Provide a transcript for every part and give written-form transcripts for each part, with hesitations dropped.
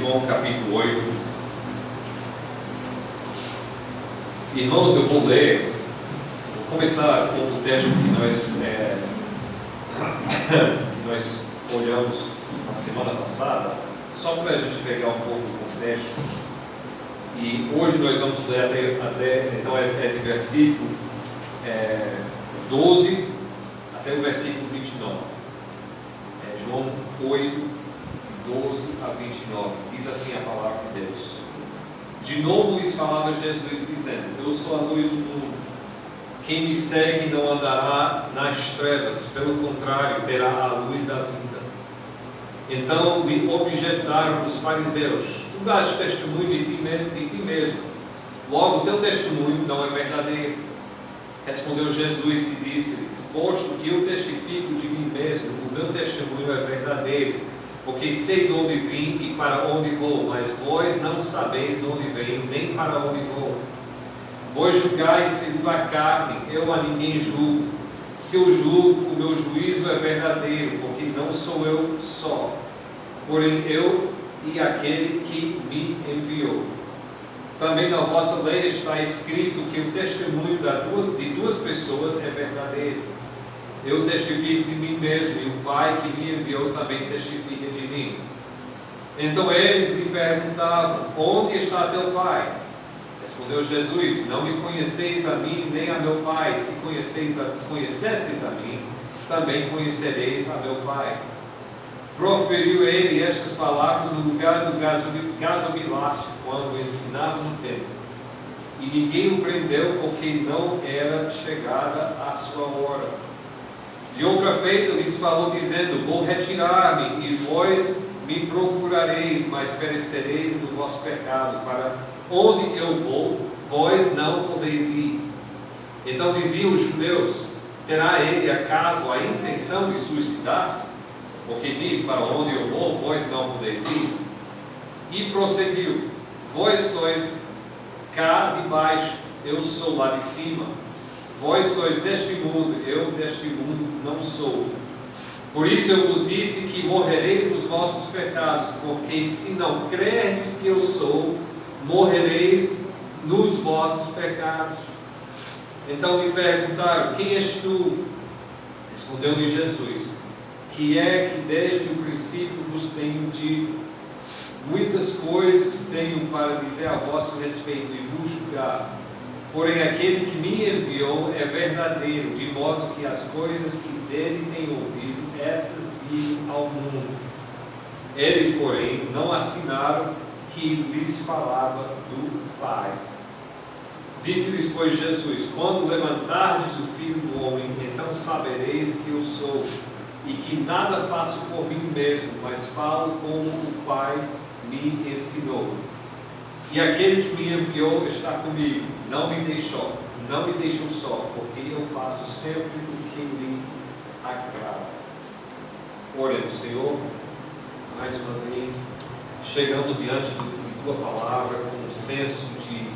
João capítulo 8. Irmãos, eu vou ler, vou começar com o texto que nós olhamos na semana passada, só para a gente pegar um pouco do contexto. E hoje nós vamos ler então é de versículo 12 até o versículo 29. João 8, 12 a 29. Diz assim a palavra de Deus. De novo lhes falava Jesus, dizendo: Eu sou a luz do mundo. Quem me segue não andará nas trevas, pelo contrário, terá a luz da vida. Então lhe objetaram os fariseus: Tu dás testemunho de ti mesmo. Logo, teu testemunho não é verdadeiro. Respondeu Jesus e disse-lhes: Posto que eu testifico de mim mesmo, o meu testemunho é verdadeiro. Porque sei de onde vim e para onde vou, mas vós não sabeis de onde venho, nem para onde vou. Vós julgais segundo a carne, eu a ninguém julgo. Se eu julgo, o meu juízo é verdadeiro, porque não sou eu só, porém eu e aquele que me enviou. Também na vossa lei está escrito que o testemunho de duas pessoas é verdadeiro. Eu testifico de mim mesmo, e o Pai que me enviou também testifica de mim. Então eles lhe perguntavam: Onde está teu Pai? Respondeu Jesus: Não me conheceis a mim, nem a meu Pai. Se conhecesseis a mim, também conhecereis a meu Pai. Proferiu ele estas palavras no lugar do gasomilácio, quando ensinava no templo. E ninguém o prendeu, porque não era chegada a sua hora. De outra feita lhes falou, dizendo: Vou retirar-me, e vós me procurareis, mas perecereis do vosso pecado. Para onde eu vou, vós não podeis ir. Então diziam os judeus: Terá ele acaso a intenção de suicidar-se? Porque diz: Para onde eu vou, vós não podeis ir. E prosseguiu: Vós sois cá de baixo, eu sou lá de cima. Vós sois deste mundo, eu deste mundo não sou. Por isso eu vos disse que morrereis nos vossos pecados, porque se não crerdes que eu sou, morrereis nos vossos pecados. Então lhe perguntaram: Quem és tu? Respondeu-lhe Jesus: Que é que desde o princípio vos tenho dito? Muitas coisas tenho para dizer a vosso respeito e vos julgar. Porém, aquele que me enviou é verdadeiro, de modo que as coisas que dele tenho ouvido, essas digo ao mundo. Eles, porém, não atinaram que lhes falava do Pai. Disse-lhes, pois, Jesus: Quando levantardes o Filho do Homem, então sabereis que eu sou, e que nada faço por mim mesmo, mas falo como o Pai me ensinou. E aquele que me enviou está comigo, não me deixou só, porque eu faço sempre o que lhe agrada. Oremos, Senhor, mais uma vez, chegamos diante de Tua Palavra com um senso de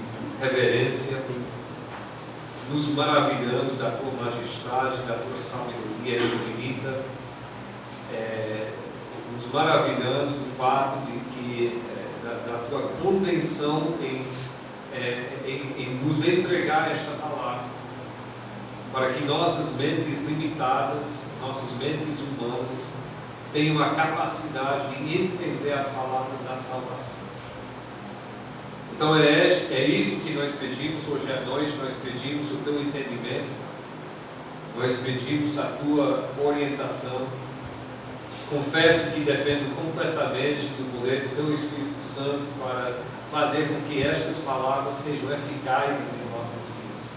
reverência, nos maravilhando da Tua majestade, da Tua sabedoria infinita, nos maravilhando do fato de que da Tua contenção em nos entregar esta palavra, para que nossas mentes limitadas, nossas mentes humanas, tenham a capacidade de entender as palavras da salvação. Então é isso que nós pedimos hoje à noite. Nós pedimos o Teu entendimento, nós pedimos a Tua orientação. Confesso que dependo completamente do poder do Teu Espírito Santo para fazer com que estas palavras sejam eficazes em nossas vidas.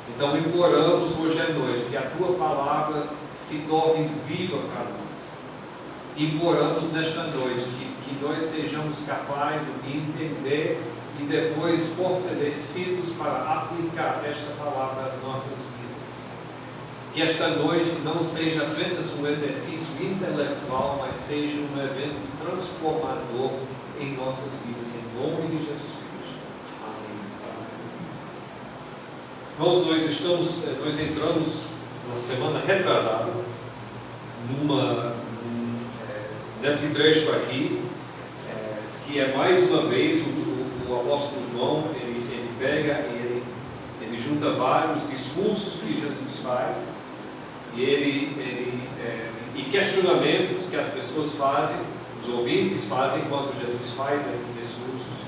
Então imploramos hoje à noite que a Tua palavra se torne viva para nós. Imploramos nesta noite que nós sejamos capazes de entender e depois fortalecidos para aplicar esta palavra às nossas vidas. Que esta noite não seja apenas um exercício intelectual, mas seja um evento transformador em nossas vidas, em nome de Jesus Cristo. Amém. Irmãos, nós entramos na semana retrasada nesse trecho aqui, que é mais uma vez o apóstolo João, ele pega e ele junta vários discursos que Jesus faz e questionamentos que as pessoas fazem, os ouvintes fazem enquanto Jesus faz esses discursos.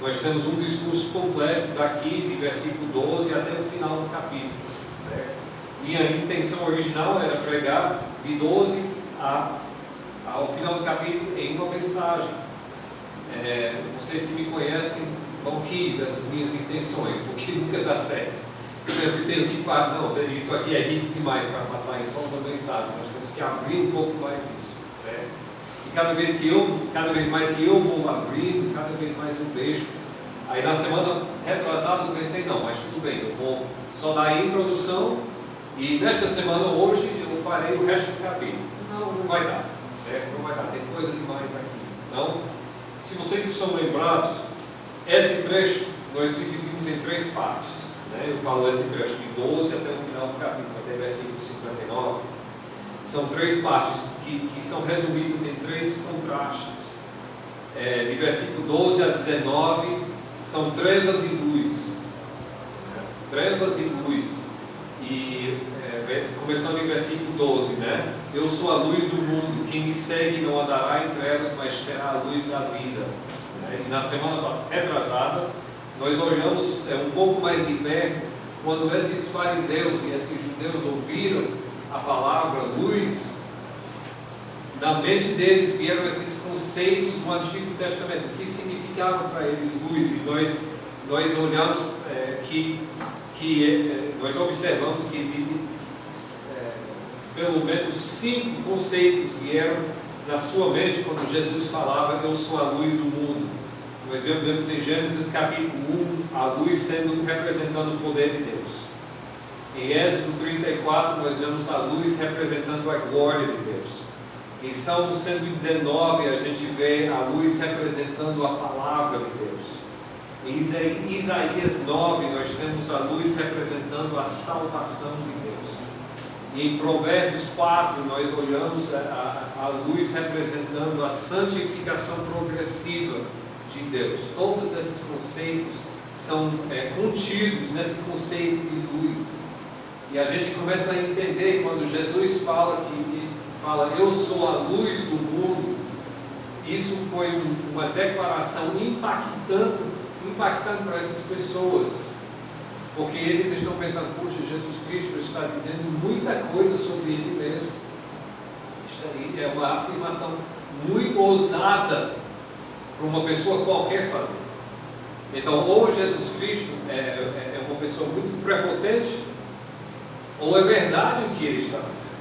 Nós temos um discurso completo daqui, de versículo 12 até o final do capítulo, certo? Minha intenção original era pregar de 12 ao final do capítulo em uma mensagem. Vocês que me conhecem vão rir dessas minhas intenções, porque nunca dá certo. Sempre tenho que parar, não, isso aqui é rico demais para passar em só uma mensagem. Nós temos que abrir um pouco mais isso, certo? E cada vez mais que eu vou abrindo, cada vez mais eu vejo. Aí na semana retrasada eu pensei, não, mas tudo bem, eu vou só dar a introdução e nesta semana hoje eu farei o resto do capítulo. Não vai dar, certo? Não vai dar, tem coisa demais aqui. Então, se vocês estão lembrados, esse trecho nós dividimos em 3 partes. Eu falo esse trecho de 12 até o final do capítulo, até versículo 59. São 3 partes que são resumidas em 3 contrastes. De versículo 12 a 19 são trevas e luz. Trevas e luz. E começando em versículo 12, né? Eu sou a luz do mundo, quem me segue não andará em trevas, mas terá a luz da vida. E na semana retrasada, nós olhamos um pouco mais de perto, quando esses fariseus e esses judeus ouviram a palavra luz, na mente deles vieram esses conceitos do Antigo Testamento, o que significava para eles luz, e nós olhamos nós observamos que pelo menos 5 conceitos vieram na sua mente quando Jesus falava, eu sou a luz do mundo. Nós vemos em Gênesis capítulo 1, a luz representando o poder de Deus. Em Êxodo 34, nós vemos a luz representando a glória de Deus. Em Salmo 119, a gente vê a luz representando a palavra de Deus. Em Isaías 9, nós temos a luz representando a salvação de Deus. E em Provérbios 4, nós olhamos a luz representando a santificação progressiva de Deus. Todos esses conceitos são contidos nesse conceito de luz. E a gente começa a entender quando Jesus fala eu sou a luz do mundo. Isso foi uma declaração impactante para essas pessoas, porque eles estão pensando, puxa, Jesus Cristo está dizendo muita coisa sobre Ele mesmo. Isto aí é uma afirmação muito ousada para uma pessoa qualquer fazer. Então, ou Jesus Cristo é uma pessoa muito prepotente, ou é verdade o que Ele está dizendo.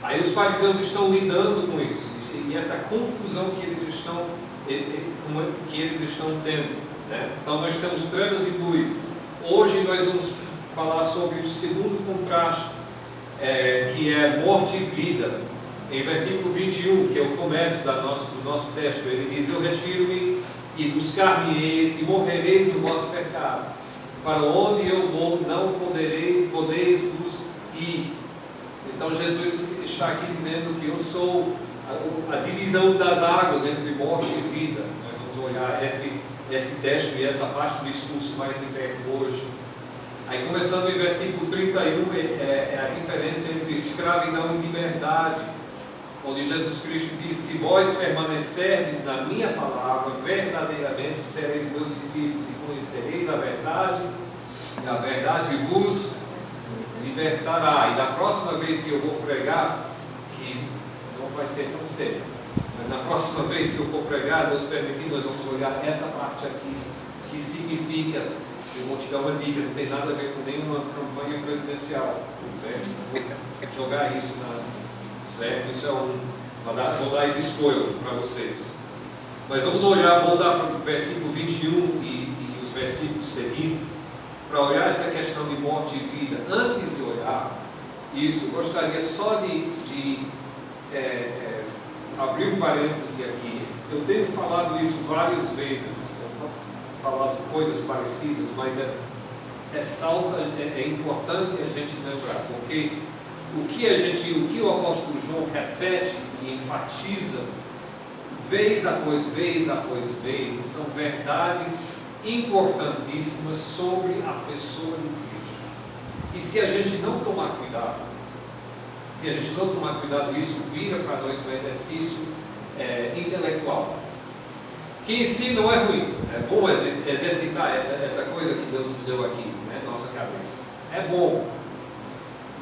Aí os fariseus estão lidando com isso, e essa confusão que eles estão tendo, né? Então nós temos trevas e luz. Hoje nós vamos falar sobre o segundo contraste, que é morte e vida. Em versículo 21, que é o começo do nosso texto, ele diz, eu retiro-me e buscar-me-eis e morrereis no vosso pecado. Para onde eu vou não podereis vos ir. Então Jesus está aqui dizendo que eu sou a divisão das águas entre morte e vida. Nós vamos olhar esse texto e essa parte do discurso mais de perto hoje. Aí começando em versículo 31, é a diferença entre escravidão e liberdade, onde Jesus Cristo diz, se vós permanecerdes na minha palavra, verdadeiramente sereis meus discípulos e conhecereis a verdade vos libertará. E da próxima vez que eu vou pregar, que não vai ser tão cedo, mas na próxima vez que eu for pregar, Deus permitir, nós vamos olhar essa parte aqui, que significa, eu vou te dar uma dica, não tem nada a ver com nenhuma campanha presidencial, né? Vou jogar isso certo? Isso vou dar esse spoiler para vocês. Mas vamos voltar para o versículo 21 e os versículos seguintes, para olhar essa questão de morte e vida. Antes de olhar isso, gostaria só de abrir um parêntese aqui. Eu tenho falado isso várias vezes, falado coisas parecidas, mas é importante a gente lembrar, porque o que o apóstolo João repete e enfatiza vez após vez após vez, e são verdades importantíssimas sobre a pessoa de Cristo. E se a gente não tomar cuidado, isso vira para nós um exercício intelectual, que em si não é ruim. É bom exercitar essa coisa que Deus nos deu aqui, né, nossa cabeça. É bom.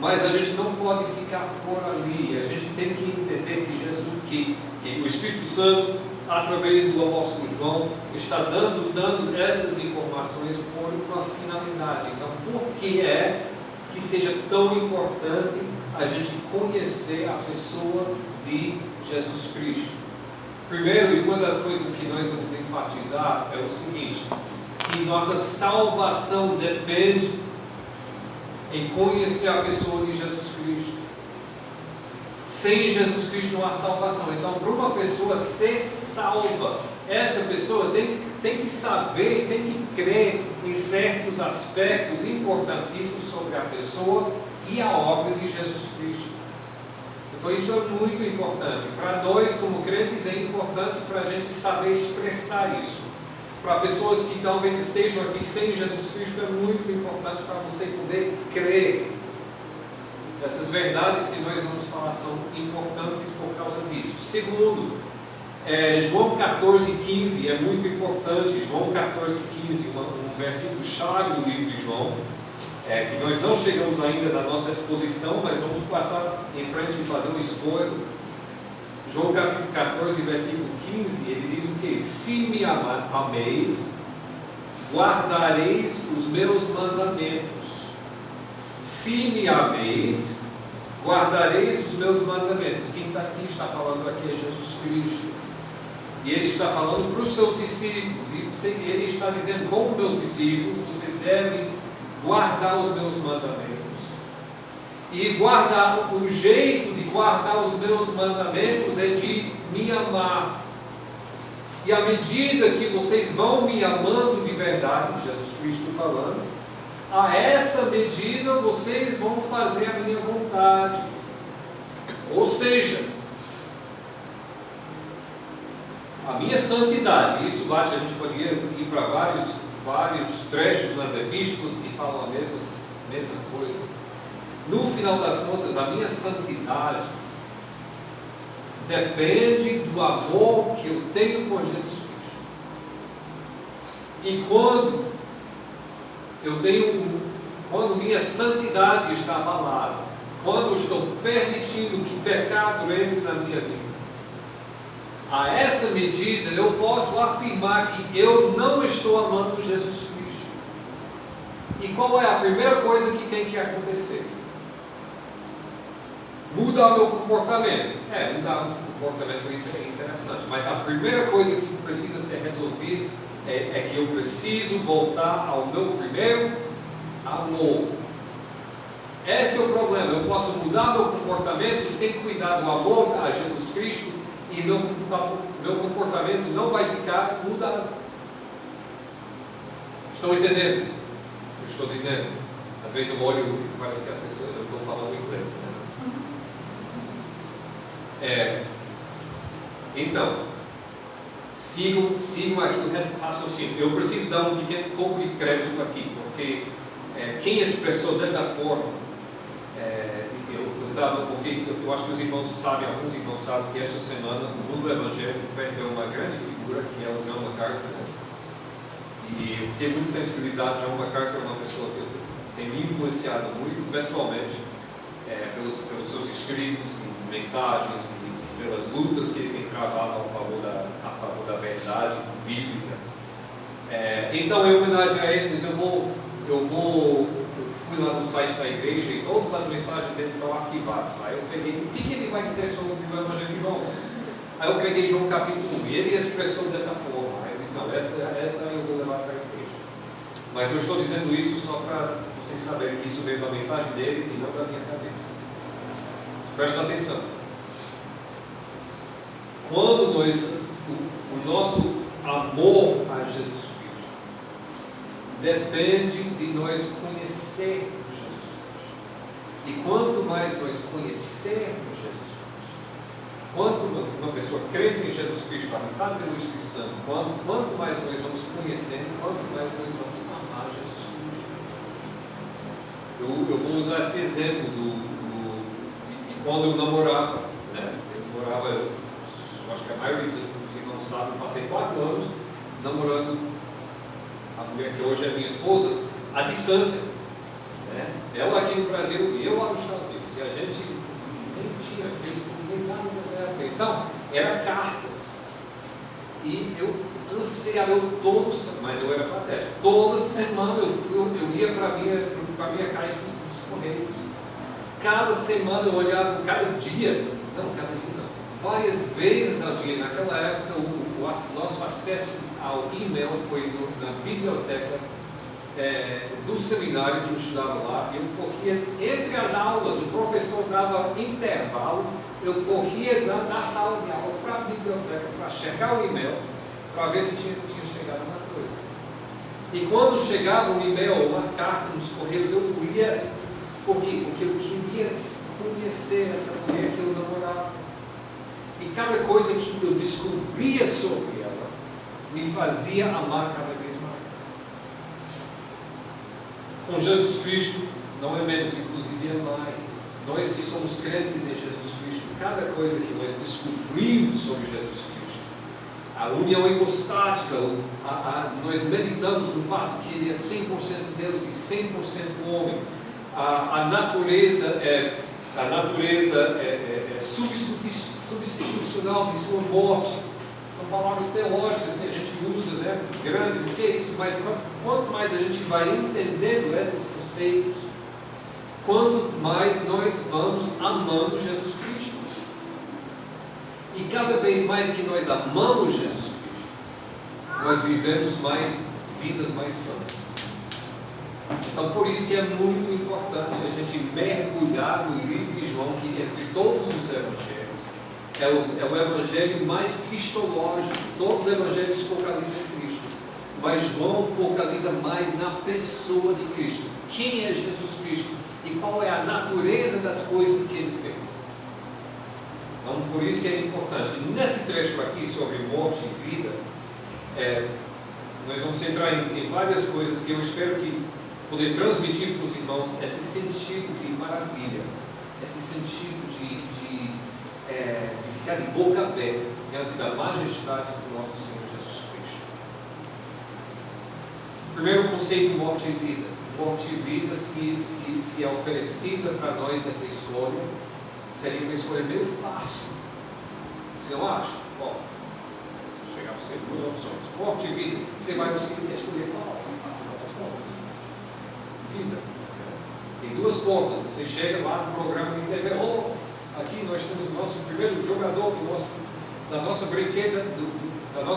Mas a gente não pode ficar por ali. A gente tem que entender que Jesus, que o Espírito Santo, através do apóstolo João, está dando essas informações por uma finalidade. Então, por que é que seja tão importante a gente conhecer a pessoa de Jesus Cristo? Primeiro, e uma das coisas que nós vamos enfatizar é o seguinte: que nossa salvação depende em conhecer a pessoa de Jesus Cristo. Sem Jesus Cristo não há salvação. Então, para uma pessoa ser salva, essa pessoa tem que saber, tem que crer em certos aspectos importantíssimos sobre a pessoa e a obra de Jesus Cristo. Então, isso é muito importante. Para nós, como crentes, é importante para a gente saber expressar isso. Para pessoas que talvez estejam aqui sem Jesus Cristo, é muito importante para você poder crer. Essas verdades que nós vamos falar são importantes por causa disso. Segundo, João 14,15 é muito importante. João 14,15, um versículo chave do livro de João, que nós não chegamos ainda na nossa exposição, mas vamos passar em frente e fazer um spoiler. João 14, versículo 15, ele diz o que? Se me ameis, guardareis os meus mandamentos. Se me ameis, guardareis os meus mandamentos. Quem está falando aqui é Jesus Cristo. E ele está falando para os seus discípulos. E ele está dizendo, como meus discípulos, vocês devem guardar os meus mandamentos. E guardar, o jeito de guardar os meus mandamentos é de me amar. E à medida que vocês vão me amando de verdade, Jesus Cristo falando, a essa medida vocês vão fazer a minha vontade. Ou seja, a minha santidade, isso bate, a gente poderia ir para vários trechos nas epístolas que falam a mesma coisa. No final das contas, a minha santidade depende do amor que eu tenho por Jesus Cristo. E quando minha santidade está abalada, quando eu estou permitindo que pecado entre na minha vida, a essa medida eu posso afirmar que eu não estou amando Jesus Cristo. E qual é a primeira coisa que tem que acontecer? Mudar o meu comportamento. Mudar o comportamento é interessante, mas a primeira coisa que precisa ser resolvida é que eu preciso voltar ao meu primeiro amor. Esse é o problema. Eu posso mudar meu comportamento sem cuidar do amor a Jesus Cristo e meu comportamento não vai ficar mudado. Estão entendendo o que eu estou dizendo? Às vezes eu olho e parece que as pessoas, eu estou falando inglês, né? Então, sigam aqui o raciocínio. Eu preciso dar um pequeno pouco de crédito aqui, porque quem expressou dessa forma, eu acho que os irmãos sabem, alguns irmãos sabem que esta semana o mundo evangélico perdeu uma grande figura, que é o John MacArthur. Né? E eu fiquei muito sensibilizado. John MacArthur é uma pessoa que tem me influenciado muito pessoalmente, pelos seus escritos e mensagens e pelas lutas que ele tem travado a favor da verdade bíblica. Então, em homenagem a eles, eu fui lá no site da igreja e todas as mensagens dele estão arquivadas. Aí eu peguei, o que ele vai dizer sobre o Evangelho de João? Aí eu peguei João capítulo 1 e ele expressou dessa forma. Aí eu disse, não, essa eu vou levar para a igreja. Mas eu estou dizendo isso só para vocês saberem que isso veio da mensagem dele e não da minha cabeça. Presta atenção. Quando o nosso amor a Jesus Cristo depende de nós conhecermos Jesus Cristo. E quanto mais nós conhecermos Jesus Cristo, quanto uma pessoa crente em Jesus Cristo, habitada pelo Espírito Santo, quanto mais nós vamos conhecendo, quanto mais nós vamos amar Jesus Cristo. Eu vou usar esse exemplo de quando eu namorava, né? Eu acho que a maioria dos irmãos sabe, eu passei 4 anos namorando a mulher que hoje é minha esposa, à distância, né? Ela aqui no Brasil e eu lá nos Estados Unidos. E a gente nem tinha Facebook, nem nada nessa época. Então, era cartas. E eu ansiava, mas eu era patético. Toda semana eu ia para a minha caixa dos correios. Cada semana eu olhava, cada dia não, várias vezes ao dia. Naquela época, o nosso acesso ao e-mail foi na biblioteca do seminário que eu estudava lá. Eu corria entre as aulas, o professor dava intervalo, eu corria na sala de aula para a biblioteca para checar o e-mail, para ver se tinha chegado alguma coisa. E quando chegava um e-mail ou uma carta nos correios, eu lia. Por quê? Porque eu queria conhecer essa mulher que eu namorava. E cada coisa que eu descobria sobre ela me fazia amar cada vez mais. Com Jesus Cristo não é menos, inclusive é mais. Nós que somos crentes em Jesus Cristo, cada coisa que nós descobrimos sobre Jesus Cristo, a união hipostática, nós meditamos no fato que Ele é 100% Deus e 100% homem. A natureza é substitucional de sua morte. São palavras teológicas que a gente usa, né? Grandes, o que é isso? Mas quanto mais a gente vai entendendo esses conceitos, quanto mais nós vamos amando Jesus Cristo. E cada vez mais que nós amamos Jesus Cristo, nós vivemos mais vidas mais santas. Então, por isso que é muito importante a gente mergulhar no livro de João, que entre todos os evangelhos é o evangelho mais cristológico. Todos os evangelhos focalizam em Cristo, mas João focaliza mais na pessoa de Cristo. Quem é Jesus Cristo e qual é a natureza das coisas que Ele fez. Então, por isso que é importante. Nesse trecho aqui sobre morte e vida, nós vamos entrar em várias coisas que eu espero que poder transmitir para os irmãos esse sentido de maravilha, esse sentido de ficar de boca aberta diante da majestade do nosso Senhor Jesus Cristo. Primeiro conceito, morte e vida. Morte e vida, se é oferecida para nós essa escolha, seria uma escolha meio fácil. Você não acha? Bom, chegar a ser 2 opções. Morte e vida, você vai conseguir escolher qual? Vida. Tem 2 pontas. Você chega lá no programa de TV, aqui nós temos o nosso primeiro jogador da nossa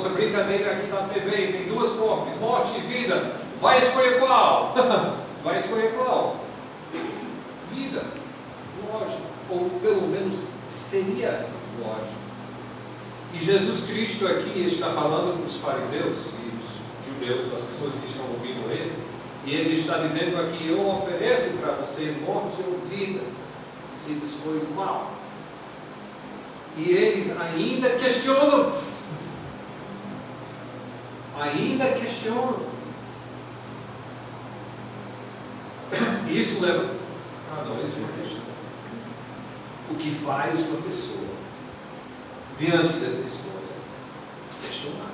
brincadeira aqui na TV. Tem 2 pontas, morte e vida. Vai escolher qual? Vai escolher qual? Vida. Lógico. Ou pelo menos seria lógico. E Jesus Cristo aqui está falando para os fariseus e os judeus, as pessoas que estão ouvindo Ele. E Ele está dizendo aqui: eu ofereço para vocês morte ou vida. Vocês escolhem qual? E eles ainda questionam. E isso leva a nós uma questão. O que faz uma pessoa diante dessa escolha? Questionar.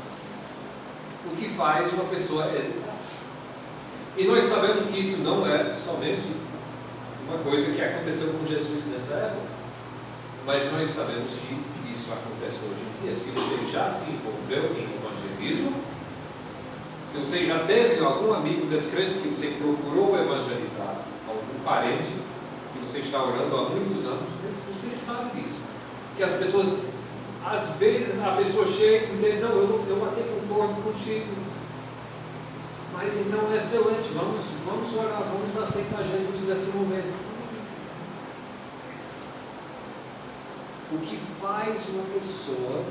O que faz uma pessoa hesitar? E nós sabemos que isso não é somente uma coisa que aconteceu com Jesus nessa época, mas nós sabemos que isso acontece hoje em dia. Se você já se envolveu em evangelismo, se você já teve algum amigo descrente que você procurou evangelizar, algum parente que você está orando há muitos anos, você sabe disso. Que as pessoas, às vezes, a pessoa chega e diz: não, eu até concordo contigo. Mas então é excelente, vamos orar, vamos aceitar Jesus nesse momento. O que faz uma pessoa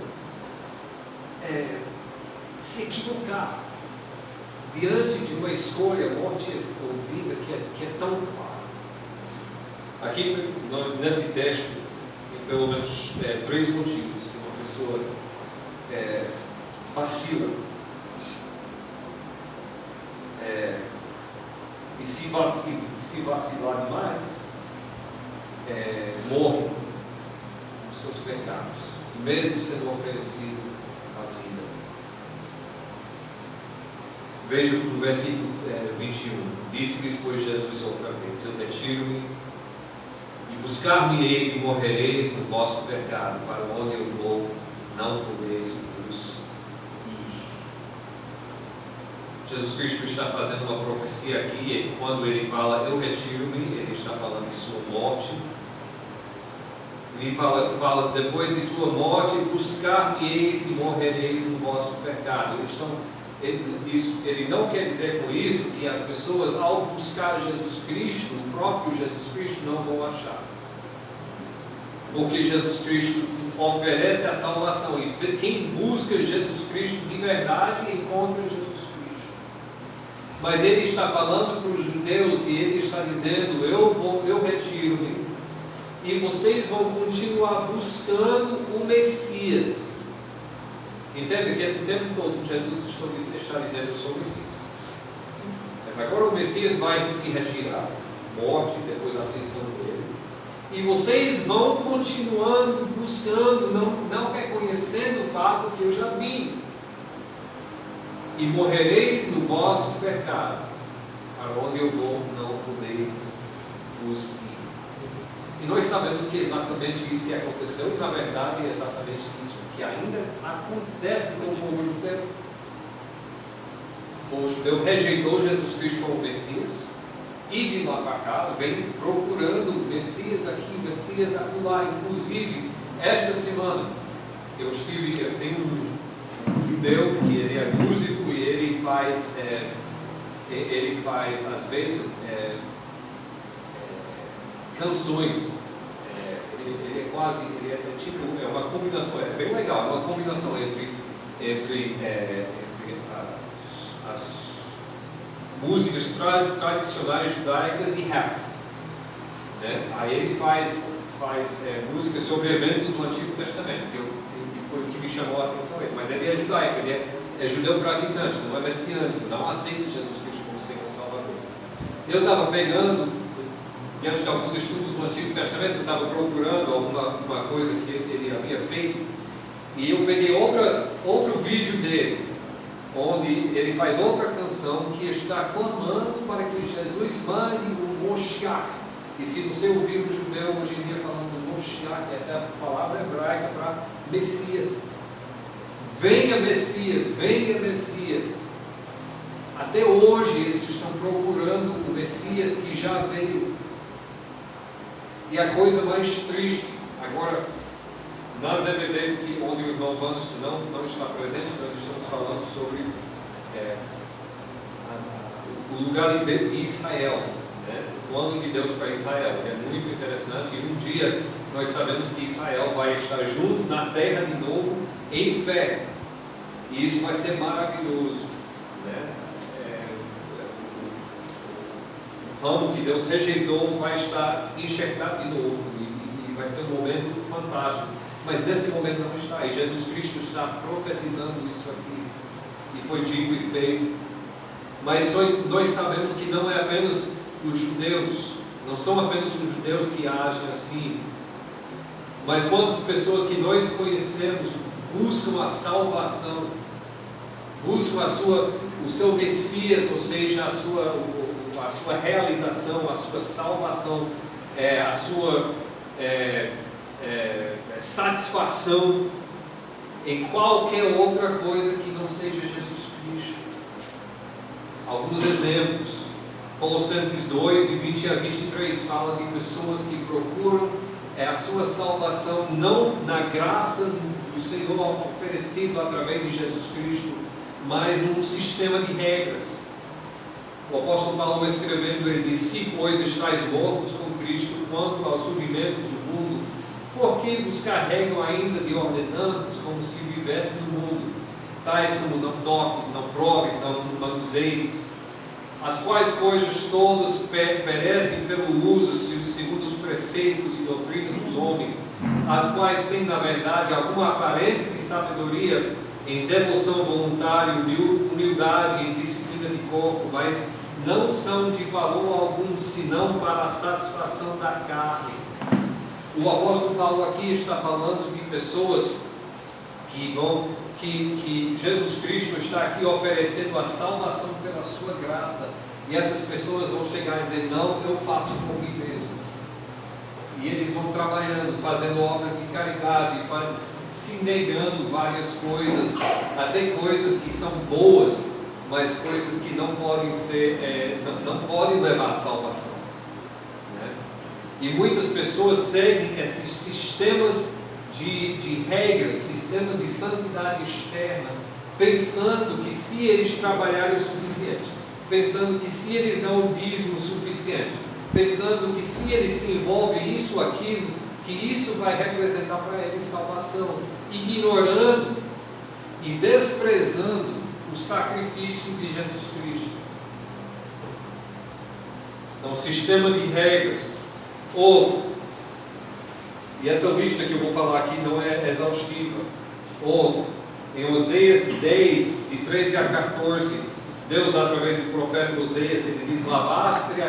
se equivocar diante de uma escolha, morte ou vida, que é tão clara? Aqui, nesse texto, Tem pelo menos 3 motivos que uma pessoa vacila. E se vacilar demais, morre nos seus pecados, mesmo sendo oferecido a vida. Veja no versículo 21. Disse-lhes, pois, Jesus outra vez: eu retiro-me, e buscar-me-eis e morrereis no vosso pecado, para onde eu vou, não podeis vos ir. Jesus Cristo está fazendo uma profecia aqui, e quando ele fala eu retiro-me, ele está falando de sua morte. Ele fala depois de sua morte: buscar-me-eis e morrereis no vosso pecado. Ele não quer dizer com isso que as pessoas, ao buscar Jesus Cristo, o próprio Jesus Cristo, não vão achar. Porque Jesus Cristo oferece a salvação, e quem busca Jesus Cristo de verdade encontra Jesus Cristo. Mas ele está falando para os judeus e ele está dizendo: eu retiro-me, e vocês vão continuar buscando o Messias. Entende que esse tempo todo Jesus está dizendo: eu sou o Messias. Mas agora o Messias vai se retirar, morte, depois a ascensão dele. E vocês vão continuando buscando, não reconhecendo o fato que eu já vim. E morrereis no vosso pecado, para onde eu vou, não podeis vos ir. E nós sabemos que é exatamente isso que aconteceu, e na verdade é exatamente isso que ainda acontece com o povo judeu. O povo judeu rejeitou Jesus Cristo como Messias, e de lá para cá vem procurando Messias aqui, Messias acolá. Inclusive, esta semana eu tenho um judeu que ele é músico e ele faz às vezes canções. É uma combinação, é bem legal, é uma combinação entre as músicas tradicionais judaicas e rap, né? Aí ele faz músicas sobre eventos do Antigo Testamento, que foi o que me chamou a atenção. Mas ele é judaico, ele é judeu praticante, não é messiânico, não aceita Jesus Cristo como Senhor Salvador. Eu estava pegando, diante de alguns estudos do Antigo Testamento, eu estava procurando alguma coisa que ele havia feito, e eu peguei outro vídeo dele, onde ele faz outra canção que está clamando para que Jesus mande o Moshiach. E se você ouvir o judeu hoje em dia falando do Moshiach, essa é a palavra hebraica para Messias. Venha Messias, venha Messias. Até hoje eles estão procurando o Messias que já veio. E a coisa mais triste, agora, nas EBDs onde o irmão Vanos não está presente, nós estamos falando sobre o lugar de Israel, né? O plano de Deus para Israel, que é muito interessante. E um dia nós sabemos que Israel vai estar junto na terra de novo, em fé, e isso vai ser maravilhoso, né? O ramo que Deus rejeitou vai estar enxertado de novo, e vai ser um momento fantástico. Mas nesse momento não está, e Jesus Cristo está profetizando isso aqui, e foi dito e feito. Mas nós sabemos que não é apenas os judeus, não são apenas os judeus que agem assim, mas quantas pessoas que nós conhecemos buscam a salvação, buscam o seu Messias, ou seja, a sua realização, a sua salvação, a sua satisfação em qualquer outra coisa que não seja Jesus Cristo. Alguns exemplos. Colossenses 2, de 20 a 23, fala de pessoas que procuram a sua salvação não na graça do Senhor oferecido através de Jesus Cristo, mas num sistema de regras. O apóstolo Paulo escrevendo, ele diz: se pois estáis mortos com Cristo quanto aos rudimentos do mundo, por que vos carregam ainda de ordenanças como se vivessem no mundo, tais como não toques, não proves, não manuseis, as quais coisas todas perecem pelo uso, se segundo os preceitos e doutrinas dos homens, as quais têm, na verdade, alguma aparência de sabedoria em devoção voluntária, humildade e disciplina de corpo, mas não são de valor algum, senão para a satisfação da carne. O apóstolo Paulo aqui está falando de pessoas que Jesus Cristo está aqui oferecendo a salvação pela sua graça, e essas pessoas vão chegar e dizer: não, eu faço por mim mesmo. E eles vão trabalhando, fazendo obras de caridade, se negando várias coisas, até coisas que são boas, mas coisas que não podem ser, não podem levar à salvação, né? E muitas pessoas seguem esses sistemas de regras, sistemas de santidade externa, pensando que se eles trabalharem o suficiente, pensando que se eles dão o dízimo suficiente, pensando que se eles se envolvem isso ou aquilo, que isso vai representar para eles salvação, ignorando e desprezando o sacrifício de Jesus Cristo. Então, sistema de regras, e essa lista que eu vou falar aqui não é exaustiva, em Oséias 10, de 13 a 14, Deus, através do profeta Oséias, ele diz: lavraste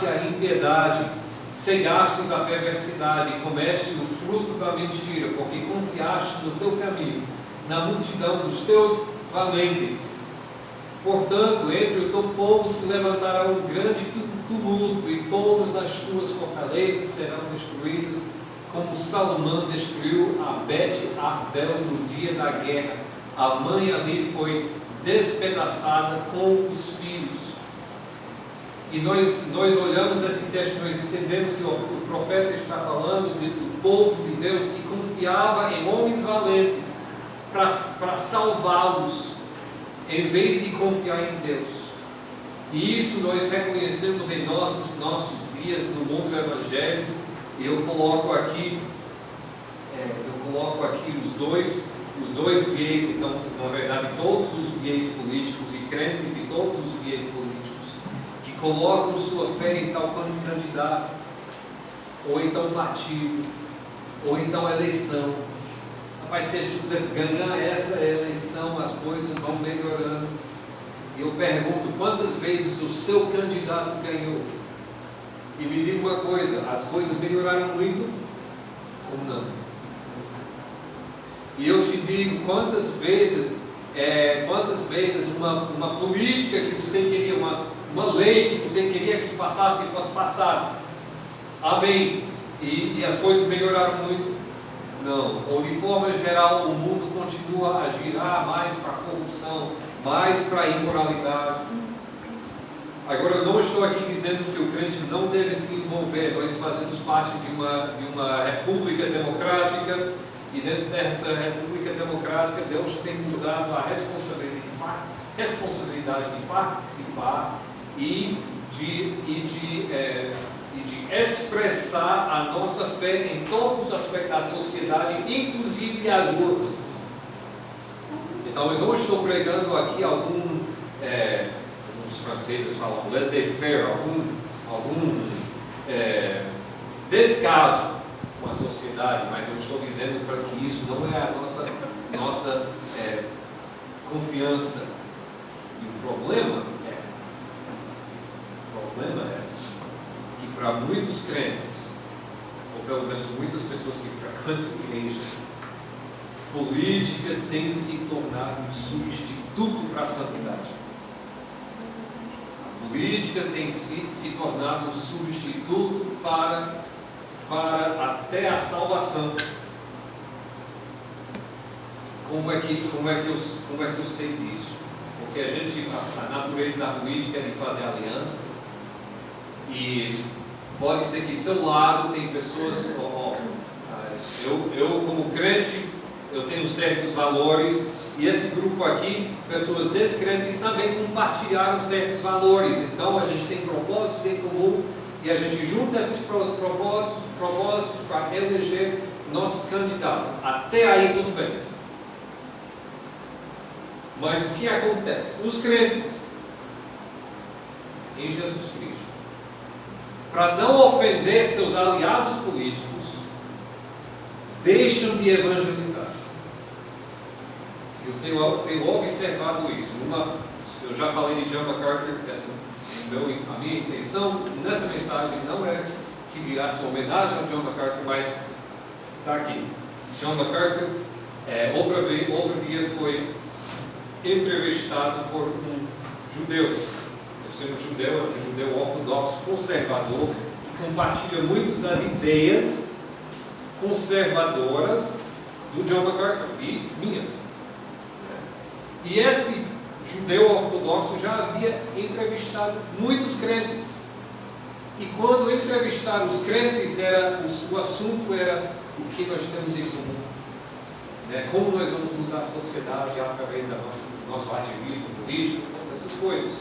a impiedade, cegastes a perversidade, e comeste o fruto da mentira, porque confiaste no teu caminho, na multidão dos teus valentes. Portanto, entre o teu povo se levantará um grande tumulto, e todas as tuas fortalezas serão destruídas, como Salomão destruiu a Bet-Arbel no dia da guerra. A mãe ali foi despedaçada com os filhos. E nós olhamos esse texto, nós entendemos que o profeta está falando do povo de Deus que confiava em homens valentes para salvá-los, em vez de confiar em Deus. E isso nós reconhecemos em nossos dias no mundo evangélico. E eu coloco aqui os dois viés, então, na verdade, todos os viés políticos e crentes de todos os viés políticos, que colocam sua fé em tal candidato, ou então partido, ou então eleição. Rapaz, se a gente pudesse ganhar essa eleição, as coisas vão melhorando. E eu pergunto: quantas vezes o seu candidato ganhou? E me diga uma coisa: as coisas melhoraram muito ou não? E eu te digo, quantas vezes uma política que você queria, uma lei que você queria que passasse e fosse passada, amém, e as coisas melhoraram muito? Não. Ou de forma geral o mundo continua a girar mais para a corrupção, mais para a imoralidade. Agora, eu não estou aqui dizendo que o crente não deve se envolver. Nós fazemos parte de uma república democrática, e dentro dessa república democrática Deus tem nos dado a responsabilidade de participar e de expressar a nossa fé em todos os aspectos da sociedade, inclusive as urnas. Então, eu não estou pregando aqui os franceses falam laissez-faire, algum descaso com a sociedade, mas eu estou dizendo para que isso não é a nossa confiança. E o problema é que para muitos crentes, ou pelo menos muitas pessoas que frequentam a igreja, política tem se tornado um substituto para a santidade. A política tem se tornado um substituto para até a salvação. Como é que eu sei disso? Porque a natureza da política é de fazer alianças, e pode ser que seu lado tem pessoas, eu como crente, eu tenho certos valores, e esse grupo aqui, pessoas descrentes, também compartilharam certos valores. Então a gente tem propósitos em comum, e a gente junta esses propósitos para eleger nosso candidato. Até aí tudo bem. Mas o que acontece? Os crentes em Jesus Cristo, para não ofender seus aliados políticos, deixam de evangelizar. Eu tenho observado isso. Eu já falei de John MacArthur, a minha intenção nessa mensagem não é que virasse uma homenagem a John MacArthur, mas está aqui. John MacArthur, outro dia foi entrevistado por um judeu. Eu sei um judeu ortodoxo conservador, que compartilha muitas das ideias conservadoras do John MacArthur e minhas. E esse judeu ortodoxo já havia entrevistado muitos crentes. E quando entrevistaram os crentes, o assunto era o que nós temos em comum. Como nós vamos mudar a sociedade através do nosso ativismo político, todas essas coisas.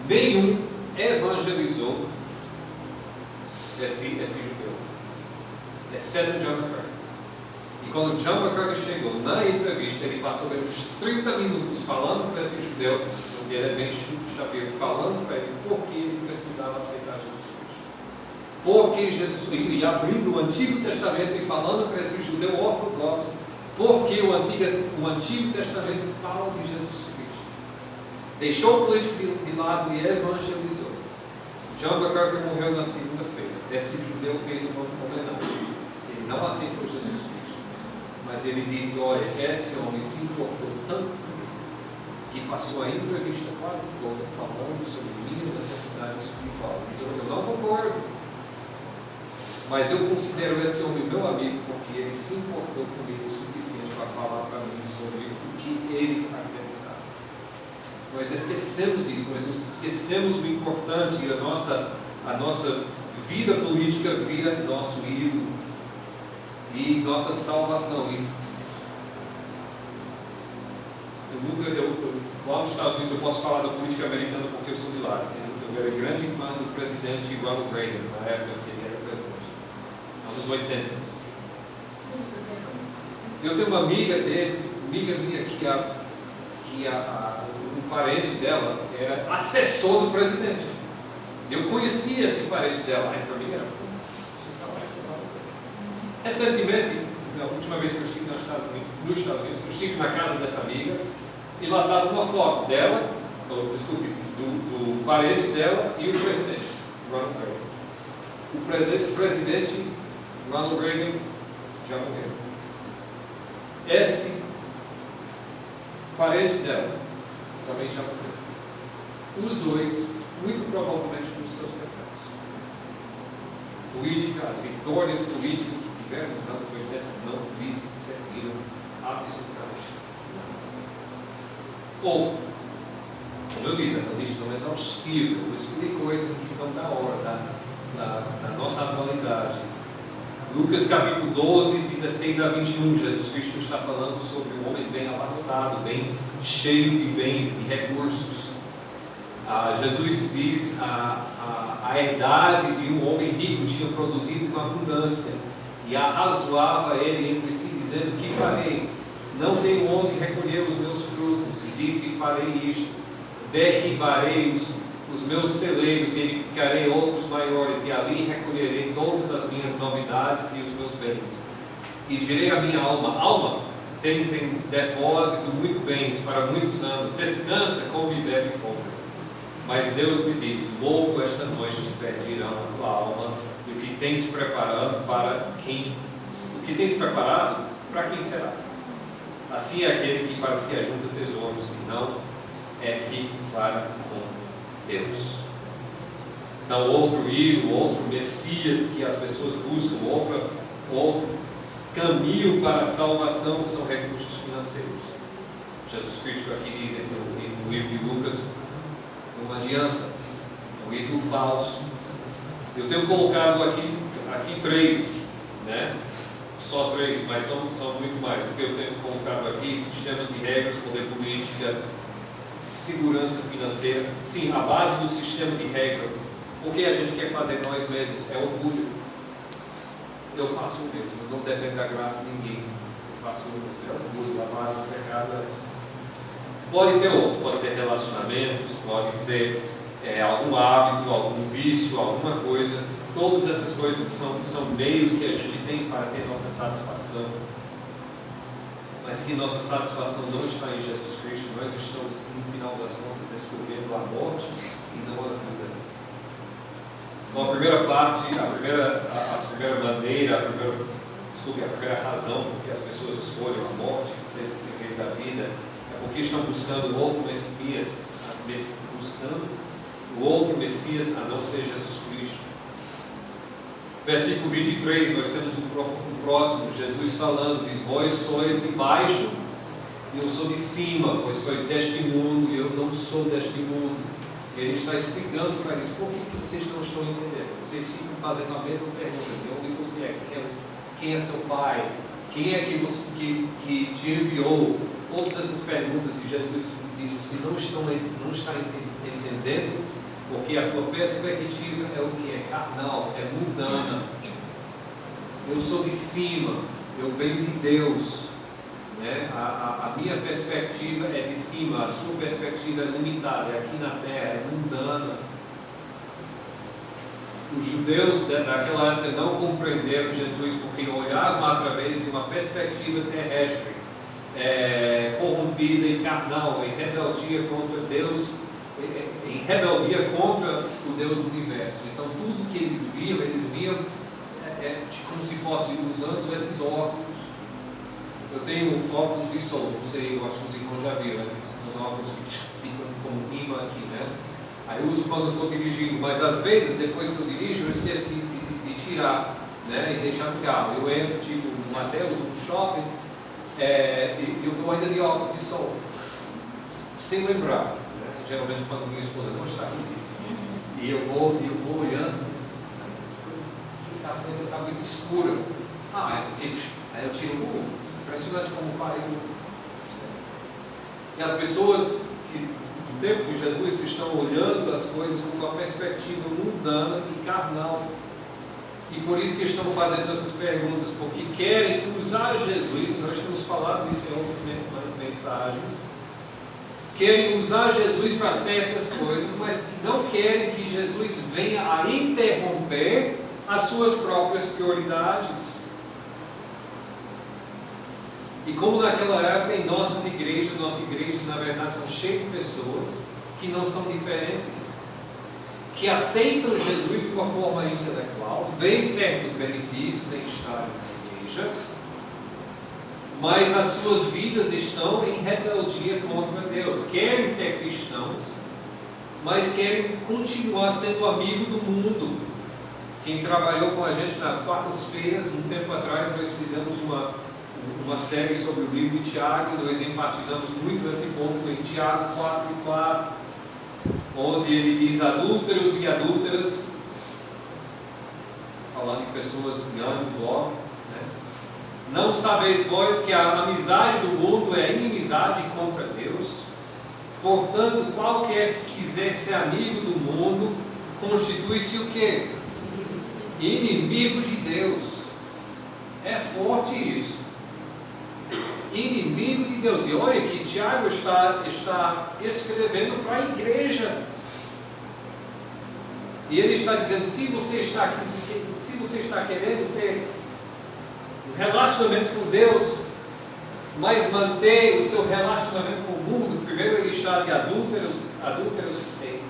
Nenhum evangelizou esse judeu, exceto John MacArthur. E quando John MacArthur chegou na entrevista, ele passou uns 30 minutos falando para esse judeu, de repente Shapiro, falando para ele por que ele precisava aceitar Jesus Cristo. Porque Jesus Cristo, e abrindo o Antigo Testamento e falando para esse judeu ortodoxo, porque o Antigo Testamento fala de Jesus Cristo. Deixou o político de lado e evangelizou. John MacArthur morreu na segunda-feira. Esse judeu fez uma homenagem. Ele não aceitou Jesus Cristo. Mas ele disse, olha, esse homem se importou tanto que passou a entrevista quase toda falando sobre minha necessidade espiritual. Ele disse, eu não concordo, mas eu considero esse homem meu amigo porque ele se importou comigo o suficiente para falar para mim sobre o que ele acreditava. Nós esquecemos disso, nós esquecemos o importante e a nossa vida política vira nosso ídolo e nossa salvação. Lá nos Estados Unidos eu posso falar da política americana porque eu sou de lá. Eu era grande fã do presidente Ronald Reagan, na época que ele era presidente, anos 80. Eu tenho uma amiga minha que um parente dela era assessor do presidente. Eu conhecia esse parente dela, para mim era. Recentemente, a última vez que eu estive nos Estados Unidos, eu estive na casa dessa amiga e lá estava uma foto dela, do parente dela e o presidente, Ronald Reagan. O presidente Ronald Reagan já morreu. Esse parente dela também já morreu. Os dois, muito provavelmente, com seus pecados. Política, as vitórias políticas que tiveram nos anos 80 não lhes serviram absolutamente nada. Ou, como eu disse, essa lista não é exaustiva. Eu escolhi coisas que são da hora, da nossa atualidade. Lucas capítulo 12, 16 a 21, Jesus Cristo está falando sobre um homem bem abastado, bem cheio de bens, de recursos. Jesus diz a herdade de um homem rico tinha produzido uma abundância e arrazoava ele entre si, dizendo: que farei? Não tenho onde recolher os meus frutos. E disse: farei isto, derribarei os meus celeiros e edificarei outros maiores, e ali recolherei todas as minhas novidades e os meus bens. E direi à minha alma: alma, tens em depósito muito bens para muitos anos, descansa, come e bebe e compra. Mas Deus me disse: louco esta noite te pedirão a tua alma, e o que tens preparado para quem será? Assim é aquele que para si ajunta tesouros, e não é rico para com Deus. Então, outro ídolo, outro Messias que as pessoas buscam, outro caminho para a salvação são recursos financeiros. Jesus Cristo aqui diz no livro de Lucas: não adianta, é um ídolo falso. Eu tenho colocado aqui 3, né? Só 3, mas são muito mais, porque eu tenho colocado aqui sistemas de regras, poder política, segurança financeira. Sim, a base do sistema de regra, o que a gente quer fazer nós mesmos é orgulho. Eu faço o mesmo, eu não dependo da graça de ninguém. Eu faço o mesmo, é orgulho, a base do pecado é. Pode ter outros, pode ser relacionamentos, pode ser algum hábito, algum vício, alguma coisa. Todas essas coisas são meios que a gente tem para ter nossa satisfação. Mas se nossa satisfação não está em Jesus Cristo, nós estamos, no final das contas, escolhendo a morte e não a vida. Então, a primeira parte, a primeira maneira, a primeira razão por que as pessoas escolhem a morte em vez da vida é porque estão buscando outro Messias, a não ser Jesus Cristo. Versículo 23, nós temos o próximo, Jesus falando, diz: vós sois de baixo e eu sou de cima, vós sois deste mundo e eu não sou deste mundo. Ele está explicando para eles: por que vocês não estão entendendo? Vocês ficam fazendo a mesma pergunta: de onde você é? Quem é seu pai? Quem é que te enviou? Todas essas perguntas, e Jesus diz: você não está entendendo, porque a tua perspectiva é o que? É carnal, é mundana. Eu sou de cima, eu venho de Deus, né? A minha perspectiva é de cima, a sua perspectiva é limitada, é aqui na terra, é mundana. Os judeus daquela época não compreenderam Jesus porque olhavam através de uma perspectiva terrestre, corrompida e carnal, em rebeldia contra Deus, em rebeldia contra o Deus do universo. Então tudo que eles viam como se fosse usando esses óculos. Eu tenho óculos de sol, não sei, eu acho que os irmãos já viram, esses óculos que ficam como imã aqui, né? Aí eu uso quando estou dirigindo, mas às vezes, depois que eu dirijo, eu esqueço de tirar, né? E deixar no carro. Eu entro, tipo, no Mateus, no shopping, e eu estou ainda de óculos de sol, sem lembrar. Geralmente quando minha esposa não está comigo. E eu vou olhando, a coisa está muito escura. É porque aí eu tiro impressionante como parei. E as pessoas que no tempo de Jesus estão olhando as coisas com uma perspectiva mundana e carnal. E por isso que estão fazendo essas perguntas, porque querem usar Jesus, nós temos falado isso em outras mensagens. Querem usar Jesus para certas coisas, mas não querem que Jesus venha a interromper as suas próprias prioridades. E como naquela época, em nossas igrejas na verdade são cheias de pessoas que não são diferentes, que aceitam Jesus de uma forma intelectual, veem certos benefícios em estar na igreja, mas as suas vidas estão em rebeldia contra Deus. Querem ser cristãos, mas querem continuar sendo amigo do mundo. Quem trabalhou com a gente nas quartas-feiras, um tempo atrás, nós fizemos uma série sobre o livro de Tiago, e nós enfatizamos muito esse ponto em Tiago 4:4, onde ele diz: adúlteros e adúlteras, falando em pessoas em âmbito logo, não sabeis vós que a amizade do mundo é inimizade contra Deus? Portanto, qualquer que quiser ser amigo do mundo, constitui-se o quê? Inimigo de Deus. É forte isso. Inimigo de Deus. E olha que Tiago está escrevendo para a igreja. E ele está dizendo: se você está querendo ter um relacionamento com Deus, mas manter o seu relacionamento com o mundo, primeiro ele está de adúlteros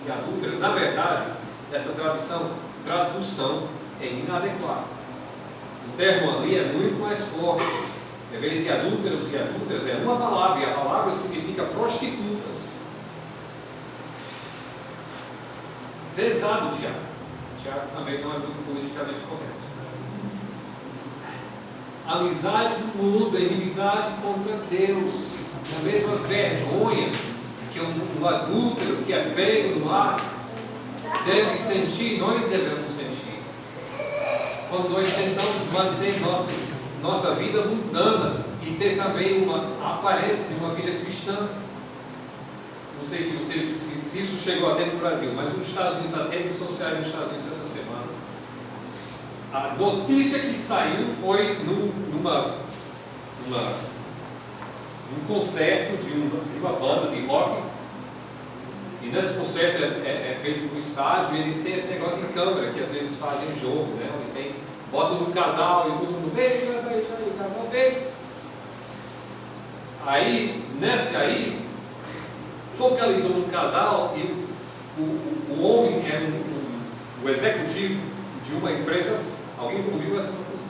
e adúlteras. Na verdade, essa tradução é inadequada. O termo ali é muito mais forte. Em vez de adúlteros e adúlteras, é uma palavra, e a palavra significa prostitutas. Pesado, Tiago. Tiago também não é muito politicamente correto. Amizade do mundo é inimizade contra Deus. É a mesma vergonha que um adúltero que é pego no ato deve sentir, nós devemos sentir. Quando nós tentamos manter nossa vida mundana e ter também uma aparência de uma vida cristã. Não sei se isso chegou até no Brasil, mas nos Estados Unidos, as redes sociais nos Estados Unidos essa semana, a notícia que saiu foi num concerto de uma banda de rock, E nesse concerto é feito no estádio, e eles têm esse negócio de câmera, que às vezes fazem jogo, né? Onde tem, bota no casal e todo mundo vem, o casal vem. Aí, nesse aí, focalizou no casal e o homem era o executivo de uma empresa. Alguém ouviu essa notícia?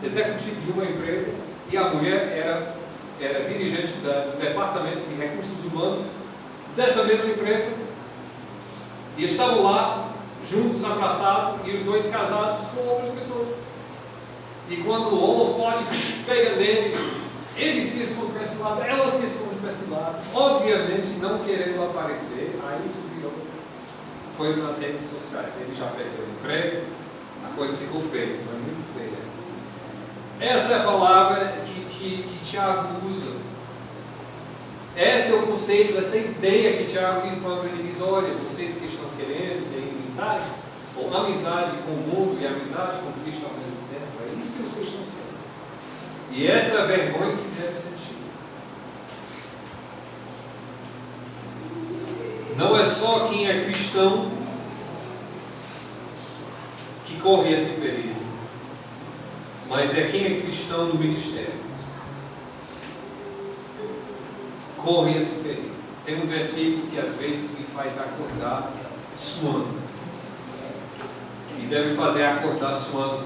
Executivo de uma empresa, e a mulher era dirigente do departamento de recursos humanos dessa mesma empresa, e estavam lá juntos, abraçados, e os dois casados com outras pessoas. E quando o holofote pega neles, ele se esconde para esse lado, ela se esconde para esse lado, obviamente não querendo aparecer. Aí isso virou coisa nas redes sociais. Ele já perdeu o emprego, a coisa ficou feia, mas muito feia. Essa é a palavra que Tiago usa. Esse é o conceito, essa ideia que Tiago diz quando ele diz: olha, vocês que estão querendo ter amizade, ou amizade com o mundo e amizade com Cristo ao mesmo tempo, é isso que vocês estão sendo. E essa é a vergonha que deve sentir. Não é só quem é cristão que corre esse perigo, mas é quem é cristão no ministério. Corre esse perigo. Tem um versículo que às vezes me faz acordar suando. E deve fazer acordar suando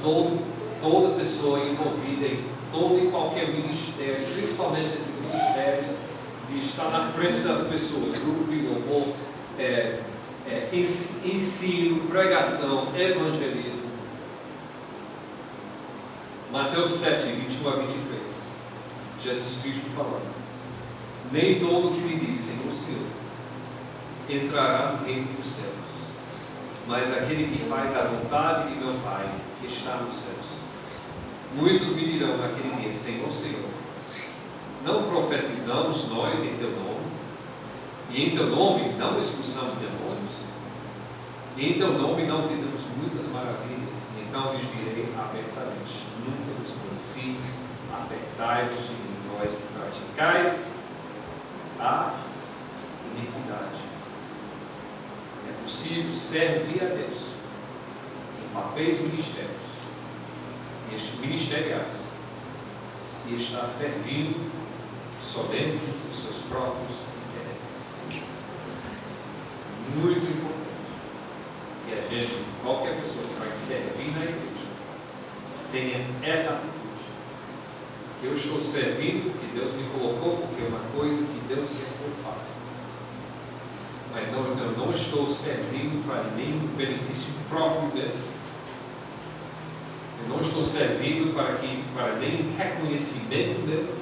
toda pessoa envolvida em todo e qualquer ministério, principalmente esses ministérios de estar na frente das pessoas, grupo de louvor, ensino, pregação, evangelismo. Mateus 7, 21 a 23. Jesus Cristo falando: nem todo que me diz Senhor, Senhor entrará no reino dos céus, mas aquele que faz a vontade de meu Pai que está nos céus. Muitos me dirão naquele dia: Senhor, Senhor, não profetizamos nós em teu nome? E em teu nome não expulsamos demônios? E em teu nome não fizemos muitas maravilhas? Então lhes direi abertamente: nunca vos conheci, apartai-vos de mim, vós que praticais a iniquidade. É possível servir a Deus em papéis ministeriais e estar servindo somente os seus próprios interesses. Muito importante que a gente, qualquer pessoa que vai servir na igreja, tenha essa atitude. Que eu estou servindo, que Deus me colocou, porque é uma coisa que Deus quer que eu faça. Mas eu não estou servindo para nenhum benefício próprio dele. Eu não estou servindo para nenhum reconhecimento dele.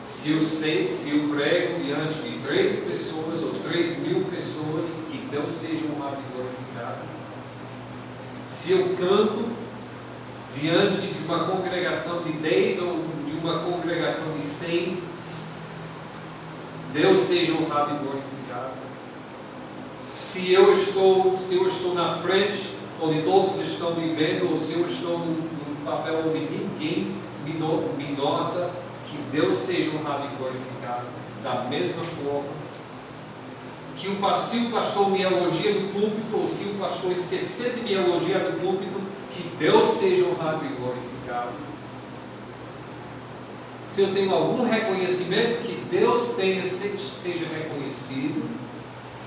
Se eu prego diante de 3 pessoas ou 3.000 pessoas, que Deus seja honrado e glorificado. Se eu canto diante de uma congregação de 10 ou de uma congregação de 100, Deus seja honrado e glorificado. Se eu estou na frente, onde todos estão me vendo, ou se eu estou num papel onde ninguém me nota, que Deus seja honrado e glorificado. Da mesma forma, que se o pastor me elogia do púlpito, ou se o pastor esquecer de me elogiar do púlpito, que Deus seja honrado e glorificado. Se eu tenho algum reconhecimento, que Deus seja reconhecido.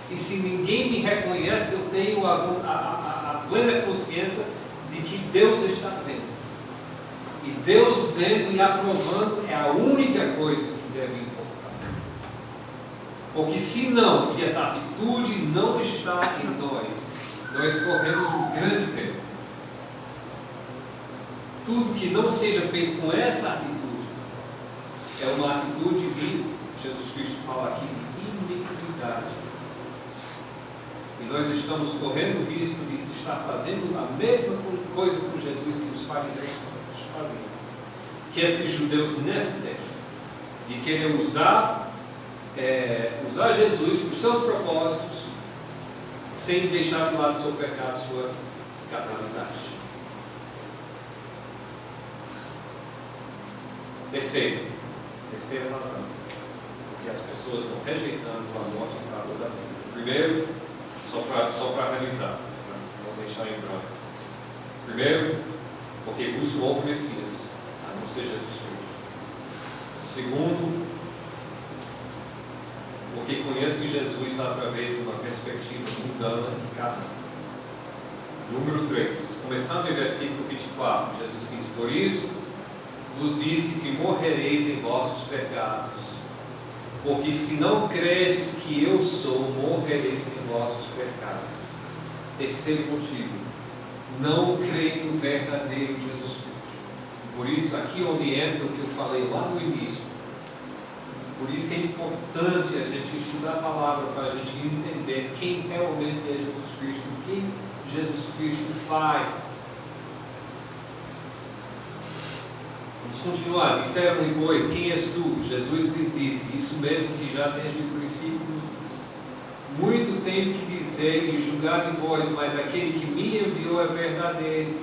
E se ninguém me reconhece, eu tenho a plena consciência de que Deus está vendo. E Deus vendo e aprovando é a única coisa que deve importar. Porque se essa atitude não está em nós corremos um grande perigo. Tudo que não seja feito com essa atitude é uma atitude de, Jesus Cristo fala aqui, de iniquidade. E nós estamos correndo o risco de estar fazendo a mesma coisa com Jesus que os fariseus faziam. Que esses judeus nesse texto, de querer usar Jesus para os seus propósitos, sem deixar de lado seu pecado, sua carnalidade. Terceira razão, porque as pessoas vão rejeitando a morte em favor da vida. Primeiro, só para revisar, não deixar em branco. Primeiro, porque busca o outro Messias, a não ser Jesus Cristo. Segundo, porque conhece Jesus através de uma perspectiva mundana e carnal. Número 3, começando em versículo 24, Jesus diz: por isso vos disse que morrereis em vossos pecados, porque se não credes que eu sou, morrereis em vossos pecados. Terceiro motivo, não creio no verdadeiro Jesus Cristo. Por isso, aqui onde entra o que eu falei lá no início, por isso que é importante a gente estudar a palavra para a gente entender quem realmente é Jesus Cristo, o que Jesus Cristo faz. Vamos continuar. Disseram-lhe, pois, quem és tu? Jesus lhes disse, isso mesmo que já desde o princípio nos disse. Muito tenho que dizer e julgar de vós, mas aquele que me enviou é verdadeiro.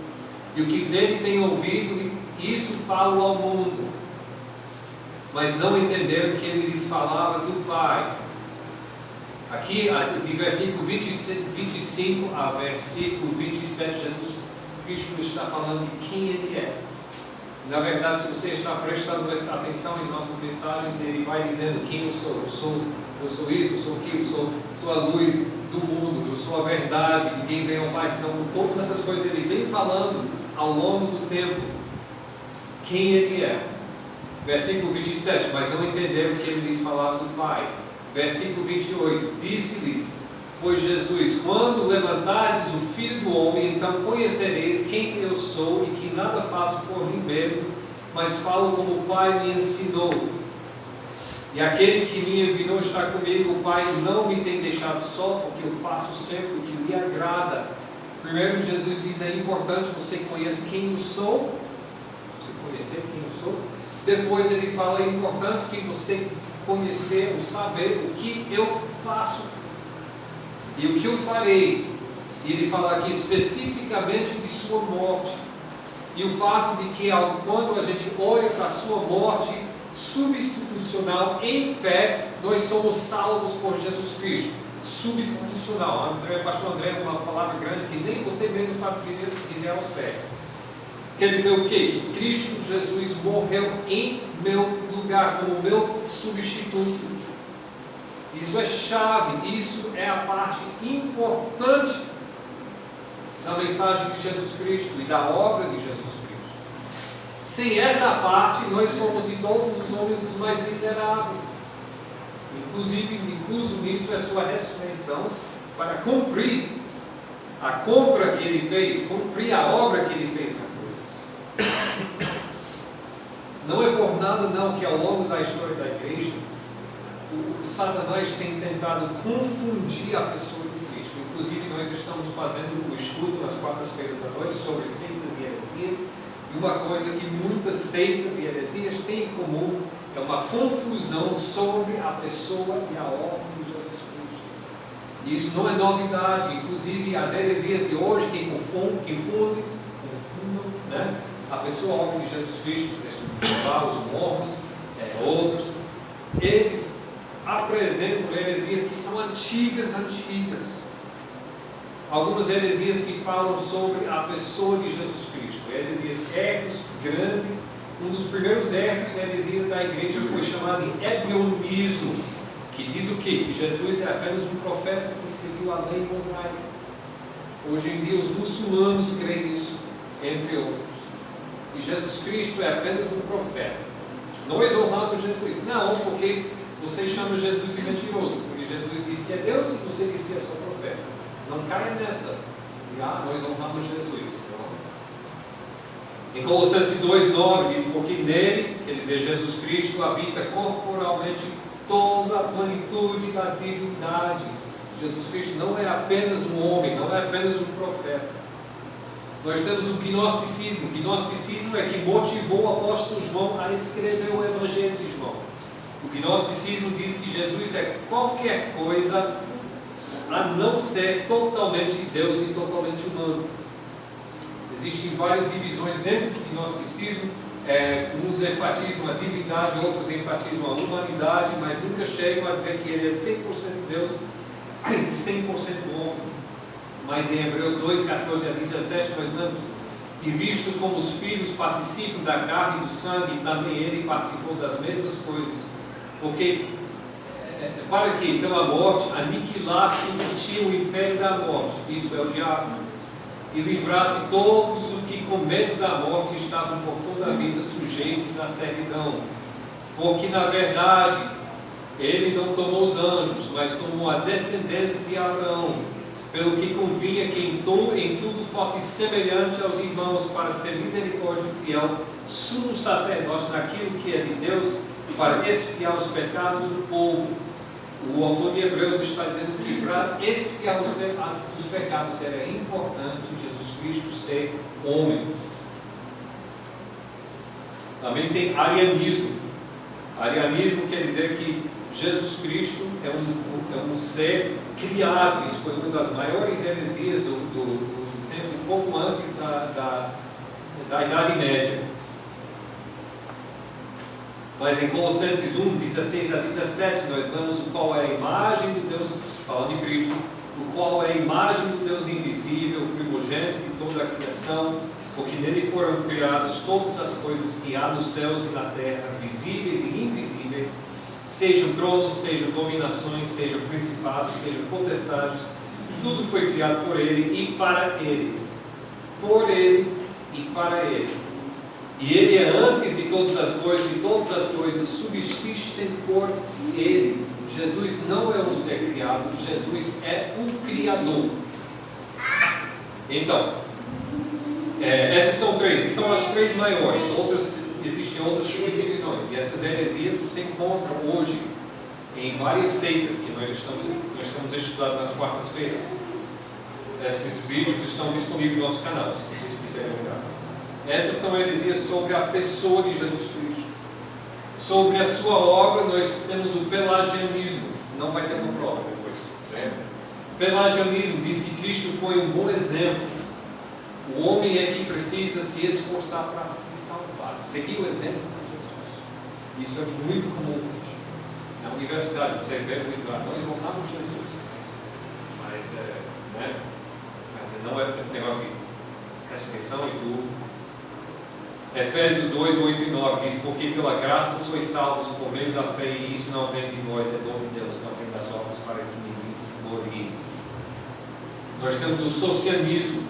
E o que dele tenho ouvido, isso falo ao mundo. Mas não entenderam que ele lhes falava do Pai. Aqui, de versículo 25 a versículo 27, Jesus Cristo está falando de quem Ele é. Na verdade, se você está prestando atenção em nossas mensagens, Ele vai dizendo quem eu sou. Eu sou isso, eu sou aquilo, eu sou a luz do mundo, eu sou a verdade, ninguém vem ao Pai senão por todas essas coisas. Ele vem falando ao longo do tempo quem Ele é. Versículo 27, mas não entenderam que Ele lhes falava do Pai. Versículo 28, disse-lhes, pois Jesus, quando levantardes o Filho do Homem, então conhecereis quem eu sou e que nada faço por mim mesmo, mas falo como o Pai me ensinou. E aquele que me enviou está comigo, o Pai não me tem deixado só, porque eu faço sempre o que lhe agrada. Primeiro Jesus diz, é importante você conhecer quem eu sou, você conhecer quem eu sou. Depois ele fala, é importante que você conhecer ou saber o que eu faço e o que eu farei. E ele fala aqui especificamente de sua morte e o fato de que quando a gente olha para a sua morte substitucional em fé, nós somos salvos por Jesus Cristo. Substitucional. Pastor André, uma palavra grande que nem você mesmo sabe dizer ao certo. Quer dizer o quê? Que Cristo Jesus morreu em meu lugar, como meu substituto. Isso é chave, isso é a parte importante da mensagem de Jesus Cristo e da obra de Jesus Cristo. Sem essa parte, nós somos de todos os homens os mais miseráveis. Incluso nisso é a sua ressurreição para cumprir a compra que Ele fez, cumprir a obra que Ele fez na cruz. Não é por nada não que ao longo da história da igreja o Satanás tem tentado confundir a pessoa de Cristo. Inclusive nós estamos fazendo um estudo nas quartas-feiras à noite sobre seitas e heresias, e uma coisa que muitas seitas e heresias têm em comum é uma confusão sobre a pessoa e a obra de Jesus Cristo. E isso não é novidade. Inclusive as heresias de hoje que confundem, né? A pessoa, a obra de Jesus Cristo, os mormons, outros, eles apresentam heresias que são antigas. Algumas heresias que falam sobre a pessoa de Jesus Cristo, heresias erros grandes. Um dos primeiros erros, heresias da igreja, foi chamado de ebionismo, que diz o quê? Que Jesus é apenas um profeta que seguiu a lei mosaica. Hoje em dia os muçulmanos creem nisso, entre outros. E Jesus Cristo é apenas um profeta. Nós honramos Jesus. Não, porque você chama Jesus de mentiroso, porque Jesus diz que é Deus e você diz que é só profeta. Não caia nessa. Nós honramos Jesus. Em Colossenses 2,9 diz, porque nele, quer dizer, Jesus Cristo, habita corporalmente toda a plenitude da divindade. Jesus Cristo não é apenas um homem, não é apenas um profeta. Nós temos o gnosticismo. O gnosticismo é que motivou o apóstolo João a escrever o Evangelho de João. O gnosticismo diz que Jesus é qualquer coisa a não ser totalmente Deus e totalmente humano. Existem várias divisões dentro do gnosticismo. Uns enfatizam a divindade, outros enfatizam a humanidade, mas nunca chegam a dizer que ele é 100% Deus 100% homem. Mas em Hebreus 2, 14 a 17 nós lemos: e visto como os filhos participam da carne e do sangue, também ele participou das mesmas coisas, porque para que pela morte aniquilasse o que tinha o império da morte, isso é o diabo, e livrasse todos os que com medo da morte estavam por toda a vida sujeitos à servidão. Porque na verdade ele não tomou os anjos, mas tomou a descendência de Abraão, pelo que convinha que em tudo fosse semelhante aos irmãos, para ser misericórdia e fiel sumo sacerdote naquilo que é de Deus, para expiar os pecados do povo. O autor de Hebreus está dizendo que para expiar os pecados era importante Jesus Cristo ser homem. Também tem arianismo. Arianismo quer dizer que Jesus Cristo é um ser criado. Isso foi uma das maiores heresias do tempo, um pouco antes da Idade Média. Mas em Colossenses 1, 16 a 17, nós lemos o qual é a imagem de Deus, falando de Cristo, o qual é a imagem do Deus invisível, primogênito de toda a criação, porque nele foram criadas todas as coisas que há nos céus e na terra, visíveis e invisíveis, sejam tronos, sejam dominações, sejam principados, sejam potestades, tudo foi criado por ele e para ele. Por ele e para ele. E ele é antes de todas as coisas, e todas as coisas subsistem por ele. Jesus não é um ser criado, Jesus é o Criador. Então, essas são três, e são as três maiores. Existem outras subdivisões, e essas heresias você encontra hoje em várias seitas que nós estamos estudando nas quartas-feiras. Esses vídeos estão disponíveis no nosso canal, se vocês quiserem olhar. Essas são heresias sobre a pessoa de Jesus Cristo. Sobre a sua obra, nós temos o pelagianismo. Não vai ter uma prova depois, certo? Pelagianismo diz que Cristo foi um bom exemplo. O homem é que precisa se esforçar para se salvar, seguir o exemplo de Jesus. Isso é muito comum hoje. Na universidade, você vê muito, nós honramos Jesus, mas não é esse negócio de ressurreição e tudo. Efésios 2, 8 e 9 diz: porque pela graça sois salvos por meio da fé, e isso não vem de vós, é dom de Deus, não vem das obras, para que ninguém se glorie. Nós temos o socinianismo.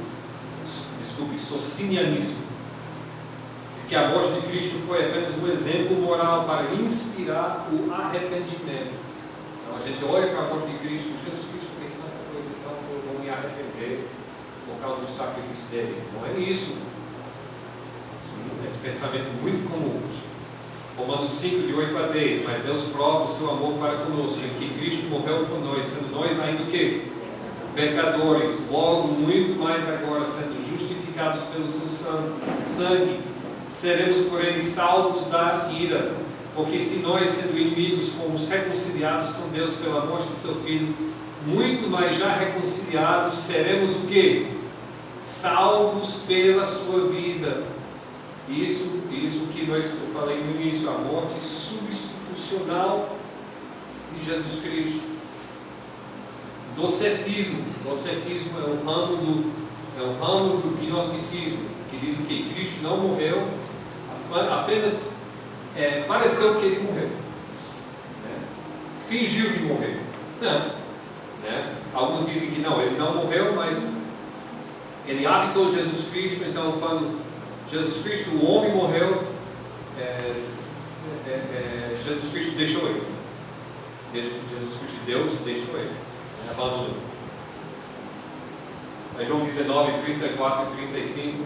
Diz que a morte de Cristo foi apenas um exemplo moral para inspirar o arrependimento. Então a gente olha para a morte de Cristo: Jesus Cristo fez tanta coisa, então eu vou me arrepender por causa do sacrifício dele. Não é isso. Esse pensamento muito comum hoje. Romanos 5, de 8 a 10. Mas Deus prova o seu amor para conosco, em que Cristo morreu por nós, sendo nós ainda o quê? Pecadores. Logo, muito mais agora, sendo justificados pelo seu sangue, seremos por ele salvos da ira. Porque se nós, sendo inimigos, fomos reconciliados com Deus pela morte de seu Filho, muito mais já reconciliados, seremos o quê? Salvos pela sua vida. Isso que eu falei no início, a morte substitucional de Jesus Cristo. Docetismo é o ramo do gnosticismo, que diz que Cristo não morreu, apenas pareceu que ele morreu, né? Fingiu que morreu. Não, né? Alguns dizem que não, ele não morreu, mas ele habitou Jesus Cristo. Então, quando Jesus Cristo, o homem, morreu, Jesus Cristo deixou ele. Jesus Cristo, Deus, deixou ele, abandonou. João 19, 34 e 35.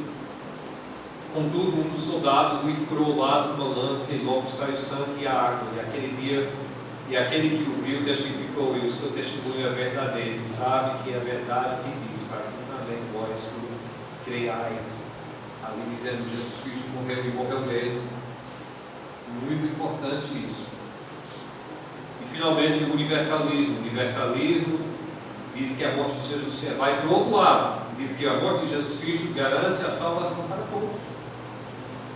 Contudo, um dos soldados o furou o lado com uma lança, e logo saiu sangue e água. E aquele que o viu testificou, e o seu testemunho é verdadeiro, e sabe que é verdade que diz, para que também vós creiais. Ali dizendo que Jesus Cristo morreu, e morreu mesmo. Muito importante isso. E finalmente o universalismo. O universalismo diz que a morte de Jesus Cristo vai para o outro lado. Diz que a morte de Jesus Cristo garante a salvação para todos.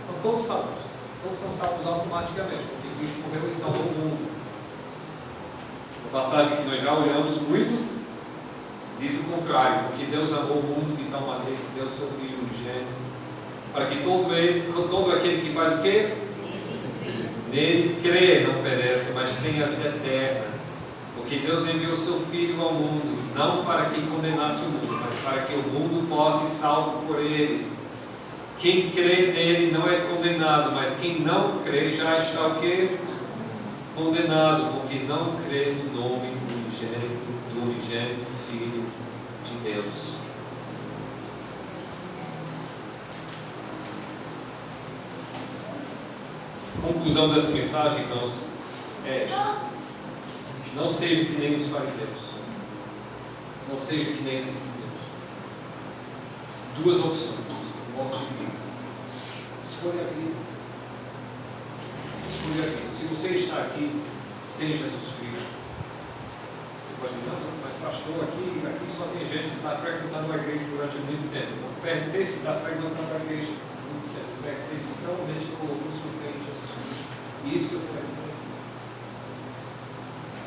Então todos salvos. Todos são salvos automaticamente, porque Cristo morreu e salvou o mundo. Uma passagem que nós já olhamos muito Diz o contrário, porque Deus amou o mundo de tal maneira que deu o seu Filho unigênito, para que todo aquele que faz o quê? Nele crê, não pereça, mas tenha a vida eterna. Porque Deus enviou o seu Filho ao mundo, não para que condenasse o mundo, mas para que o mundo fosse salvo por ele. Quem crê nele não é condenado, mas quem não crê já está o quê? Condenado, porque não crê no nome do unigênito Filho de Deus. Conclusão dessa mensagem, irmãos, é esta: não seja que nem os fariseus, não seja que nem os judeus. Duas opções, modo de vida. Escolha a vida. Escolha a vida. Se você está aqui sem Jesus Cristo, você pode dizer: não, mas pastor, aqui só tem gente que está frequentando a igreja durante muito tempo. Não pertence a estar frequentando a igreja muito tempo. Pertence realmente ao sofrer de Jesus Cristo. Isso que eu quero dizer.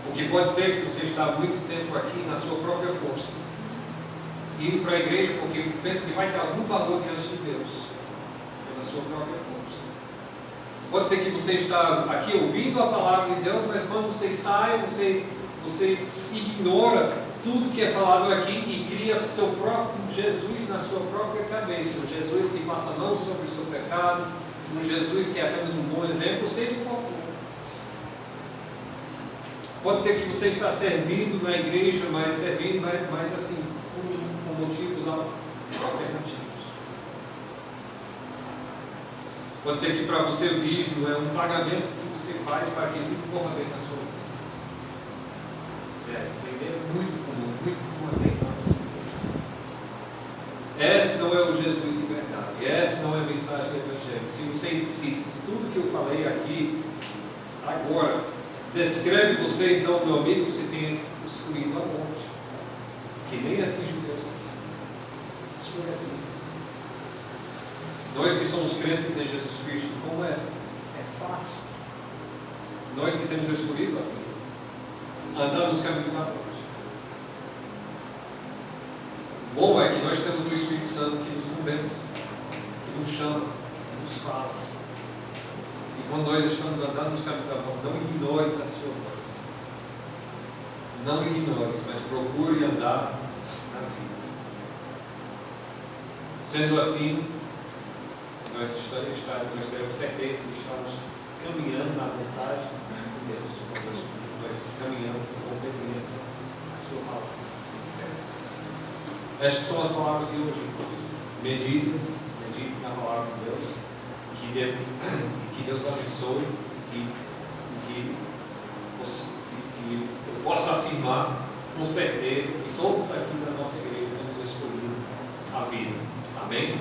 Porque pode ser que você está há muito tempo aqui na sua própria força, indo para a igreja porque pensa que vai ter algum valor diante de Deus, na sua própria força. Pode ser que você está aqui ouvindo a palavra de Deus, mas quando você sai, você ignora tudo que é falado aqui e cria seu próprio Jesus na sua própria cabeça. Um Jesus que passa a mão sobre o seu pecado, um Jesus que é apenas um bom exemplo, seja qual for. Pode ser que você está servindo na igreja, mas servindo mais assim, com motivos alternativos. Pode ser que para você o dízimo é um pagamento que você faz para que tudo corra bem na sua vida. Certo? Essa ideia é muito comum até em nossas igrejas. Esse não é o Jesus de verdade. Essa não é a mensagem do Evangelho. Se tudo que eu falei aqui agora descreve você, então, meu amigo, você tem excluído a morte. Que nem assim judeus. Escolha a vida. Nós que somos crentes em Jesus Cristo, como é? É fácil. Nós que temos escolhido a vida, andar nos caminhos da morte. Bom é que nós temos o Espírito Santo que nos convence, que nos chama, que nos fala. E quando nós estamos andando nos caminhos da morte, não ignores a sua voz. Não ignores, mas procure andar na vida. Sendo assim, nós teremos certeza de estarmos caminhando na vontade de Deus. Nós caminhamos em obediência à sua palavra. Estas são as palavras de hoje. Medite na palavra de Deus. Que Deus abençoe e que eu possa afirmar com certeza que todos aqui da nossa igreja temos escolhido a vida. Amém?